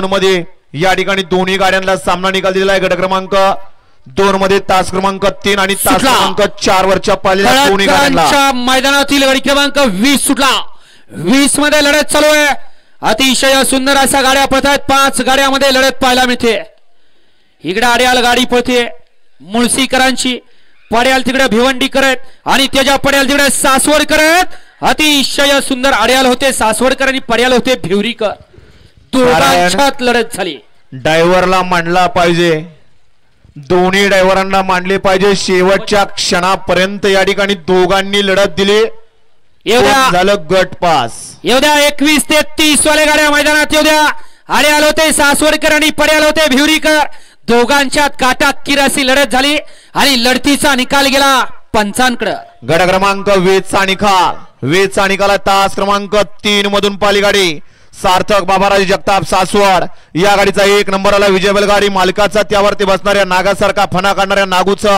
2 मध्ये या ठिकाणी दोन्ही गाड्यांना सामना निकाल दिलेला आहे. गट क्रमांक 2 मध्ये तास क्रमांक 3 आणि तास क्रमांक 4 वरच्या पाहिलेल्या दोन्ही गाड्यांना मैदानातील गाडी क्रमांक 20 सुटला. 20 मध्ये लढत चालू आहे. अतिशय सुंदर अशा गाड्या पळतात. 5 गाड्यामध्ये लढत पाहायला मिळते. इकडे आड्याल गाडी पळते मुळशीकरांची. पड्याल तिकडे भिवंडी करत आणि त्याच्या पड्याल तिकडे सासवड करत. अतिशय सुंदर आड्याल होते सासवडकर आणि पड्याल होते भिवरीकर. दोघांच्यात लढत झाली. ड्रायव्हरला मांडला पाहिजे. दोन्ही ड्रायव्हरांना मांडले पाहिजे. शेवटच्या क्षणापर्यंत या ठिकाणी दोघांनी लढत दिली. झालं गट पास. येऊद्या 21 ते 30 वाले गाड्या मैदानात येऊद्या. आड्याल होते सासवडकर आणि पड्याल होते भिवरीकर. दोघांच्यात काटाकीर अशी लढत झाली आणि लढतीचा निकाल गेला पंचांकडे. गट क्रमांक 20 चा निकाल. 20 चा निकाल तास क्रमांक 3 मधून पाली गाडी सार्थक बाबाराज जगताप सासवड. या गाडीचा 1 नंबरला विजय बैलगाडी मालकाचा त्यावरती बसणाऱ्या नागासारखा फणा काढणाऱ्या नागूचा